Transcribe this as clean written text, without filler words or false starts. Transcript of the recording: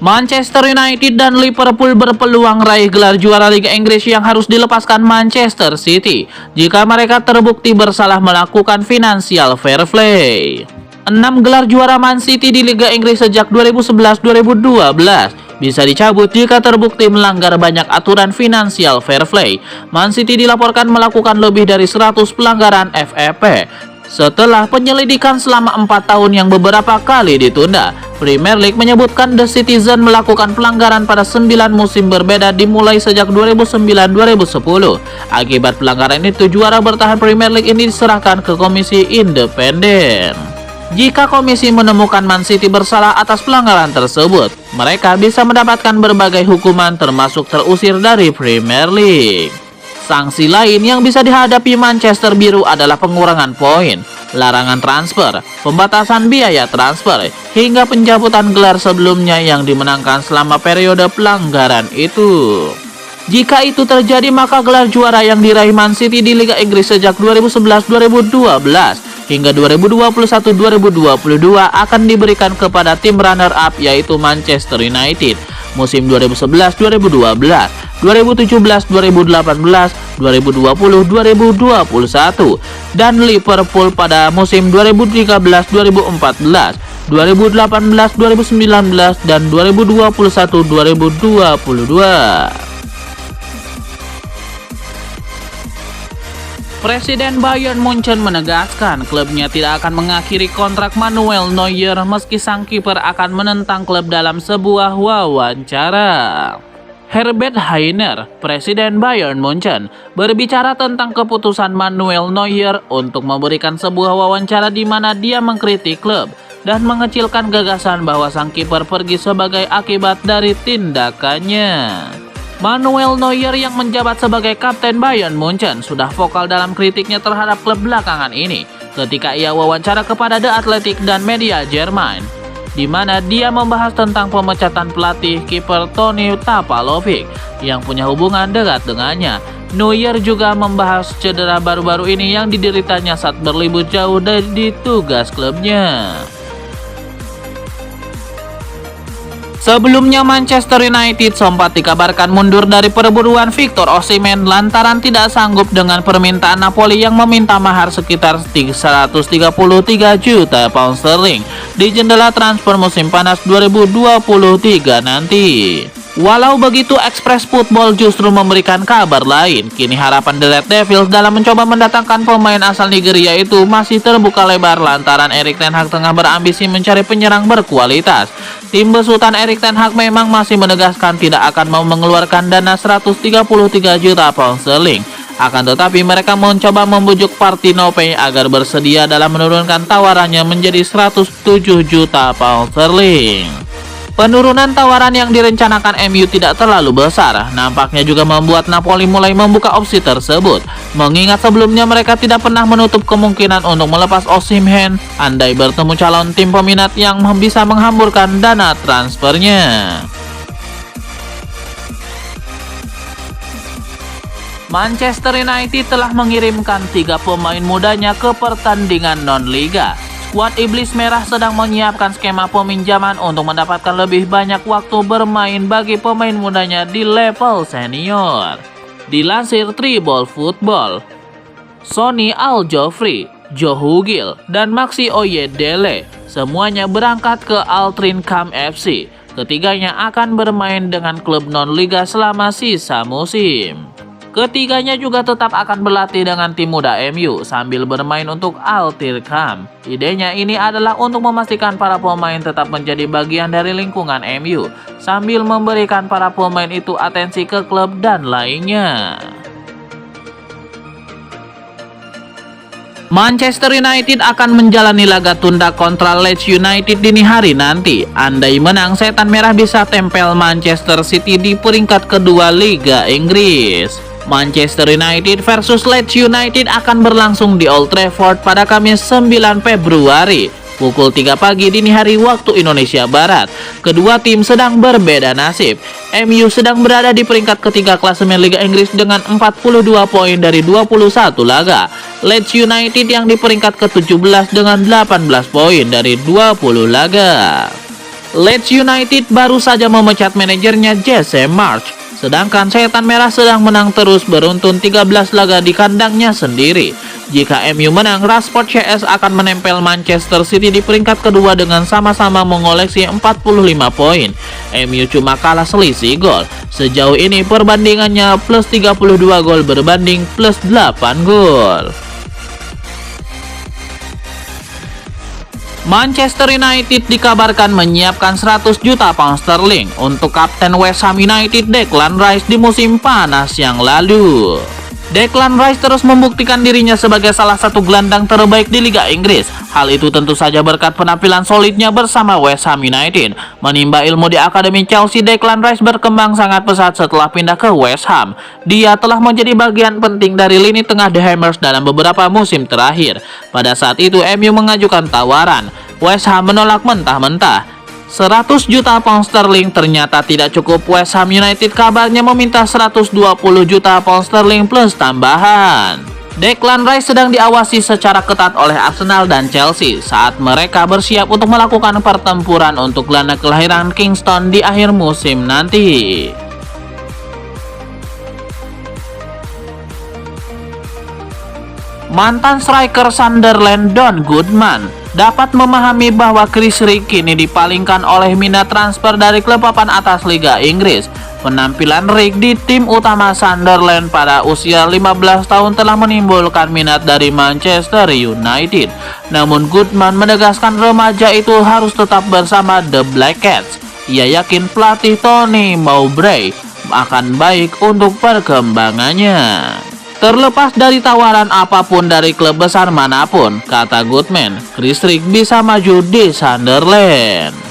Manchester United dan Liverpool berpeluang raih gelar juara Liga Inggris yang harus dilepaskan Manchester City jika mereka terbukti bersalah melakukan financial fair play. 6 gelar juara Man City di Liga Inggris sejak 2011-2012 bisa dicabut jika terbukti melanggar banyak aturan financial fair play. Man City dilaporkan melakukan lebih dari 100 pelanggaran FFP. Setelah penyelidikan selama 4 tahun yang beberapa kali ditunda, Premier League menyebutkan The Citizen melakukan pelanggaran pada 9 musim berbeda dimulai sejak 2009-2010. Akibat pelanggaran itu, juara bertahan Premier League ini diserahkan ke komisi independen. Jika komisi menemukan Man City bersalah atas pelanggaran tersebut, mereka bisa mendapatkan berbagai hukuman termasuk terusir dari Premier League. Sanksi lain yang bisa dihadapi Manchester Biru adalah pengurangan poin, larangan transfer, pembatasan biaya transfer, hingga pencabutan gelar sebelumnya yang dimenangkan selama periode pelanggaran itu. Jika itu terjadi, maka gelar juara yang diraih Man City di Liga Inggris sejak 2011-2012 hingga 2021-2022 akan diberikan kepada tim runner-up yaitu Manchester United musim 2011-2012, 2017-2018, 2020-2021, dan Liverpool pada musim 2013-2014, 2018-2019, dan 2021-2022. Presiden Bayern Munchen menegaskan klubnya tidak akan mengakhiri kontrak Manuel Neuer meski sang kiper akan menentang klub dalam sebuah wawancara. Herbert Hainer, Presiden Bayern Munchen, berbicara tentang keputusan Manuel Neuer untuk memberikan sebuah wawancara di mana dia mengkritik klub dan mengecilkan gagasan bahwa sang kiper pergi sebagai akibat dari tindakannya. Manuel Neuer yang menjabat sebagai kapten Bayern Munchen sudah vokal dalam kritiknya terhadap klub belakangan ini ketika ia wawancara kepada The Athletic dan media Jerman, di mana dia membahas tentang pemecatan pelatih kiper Toni Tapalovic yang punya hubungan dekat dengannya. Neuer juga membahas cedera baru-baru ini yang dideritanya saat berlibur jauh dari tugas klubnya. Sebelumnya Manchester United sempat dikabarkan mundur dari perburuan Victor Osimhen lantaran tidak sanggup dengan permintaan Napoli yang meminta mahar sekitar 133 juta pound sterling di jendela transfer musim panas 2023 nanti. Walau begitu, Express Football justru memberikan kabar lain. Kini harapan The Red Devils dalam mencoba mendatangkan pemain asal Nigeria itu masih terbuka lebar lantaran Erik ten Hag tengah berambisi mencari penyerang berkualitas. Tim besutan Erik ten Hag memang masih menegaskan tidak akan mau mengeluarkan dana 133 juta pound sterling. Akan tetapi mereka mencoba membujuk Partinope agar bersedia dalam menurunkan tawarannya menjadi 107 juta pound sterling. Penurunan tawaran yang direncanakan MU tidak terlalu besar, nampaknya juga membuat Napoli mulai membuka opsi tersebut. Mengingat sebelumnya mereka tidak pernah menutup kemungkinan untuk melepas Osimhen andai bertemu calon tim peminat yang bisa menghamburkan dana transfernya. Manchester United telah mengirimkan 3 pemain mudanya ke pertandingan non-liga. Skuad Iblis Merah sedang menyiapkan skema peminjaman untuk mendapatkan lebih banyak waktu bermain bagi pemain mudanya di level senior. Dilansir Tribal Football, Sonny Al-Jofri, Joe Hugil, dan Maxi Oyedele semuanya berangkat ke Altrincham FC. Ketiganya akan bermain dengan klub non-liga selama sisa musim. Ketiganya juga tetap akan berlatih dengan tim muda MU sambil bermain untuk Altrincham. Idenya ini adalah untuk memastikan para pemain tetap menjadi bagian dari lingkungan MU sambil memberikan para pemain itu atensi ke klub dan lainnya. Manchester United akan menjalani laga tunda kontra Leeds United dini hari nanti. Andai menang, setan merah bisa tempel Manchester City di peringkat kedua Liga Inggris. Manchester United versus Leeds United akan berlangsung di Old Trafford pada Kamis 9 Februari pukul 3 pagi dini hari waktu Indonesia Barat. Kedua tim sedang berbeda nasib. MU sedang berada di peringkat ketiga klasemen Liga Inggris dengan 42 poin dari 21 laga. Leeds United yang di peringkat ke-17 dengan 18 poin dari 20 laga. Leeds United baru saja memecat manajernya Jesse Marsch. Sedangkan Setan Merah sedang menang terus beruntun 13 laga di kandangnya sendiri. Jika MU menang, Rashford CS akan menempel Manchester City di peringkat kedua dengan sama-sama mengoleksi 45 poin. MU cuma kalah selisih gol. Sejauh ini perbandingannya plus 32 gol berbanding plus 8 gol. Manchester United dikabarkan menyiapkan 100 juta pound sterling untuk kapten West Ham United Declan Rice di musim panas yang lalu. Declan Rice terus membuktikan dirinya sebagai salah satu gelandang terbaik di Liga Inggris. Hal itu tentu saja berkat penampilan solidnya bersama West Ham United. Menimba ilmu di Akademi Chelsea, Declan Rice berkembang sangat pesat setelah pindah ke West Ham. Dia telah menjadi bagian penting dari lini tengah The Hammers dalam beberapa musim terakhir. Pada saat itu MU mengajukan tawaran. West Ham menolak mentah-mentah. 100 juta pound sterling ternyata tidak cukup. West Ham United kabarnya meminta 120 juta pound sterling plus tambahan. Declan Rice sedang diawasi secara ketat oleh Arsenal dan Chelsea saat mereka bersiap untuk melakukan pertempuran untuk gelandang kelahiran Kingston di akhir musim nanti. Mantan striker Sunderland Don Goodman dapat memahami bahwa Chris Rick kini dipalingkan oleh minat transfer dari klub papan atas Liga Inggris. Penampilan Rick di tim utama Sunderland pada usia 15 tahun telah menimbulkan minat dari Manchester United. Namun Goodman menegaskan remaja itu harus tetap bersama The Black Cats. Ia yakin pelatih Tony Mowbray akan baik untuk perkembangannya. Terlepas dari tawaran apapun dari klub besar manapun, kata Goodman, Chris Rick bisa maju di Sunderland.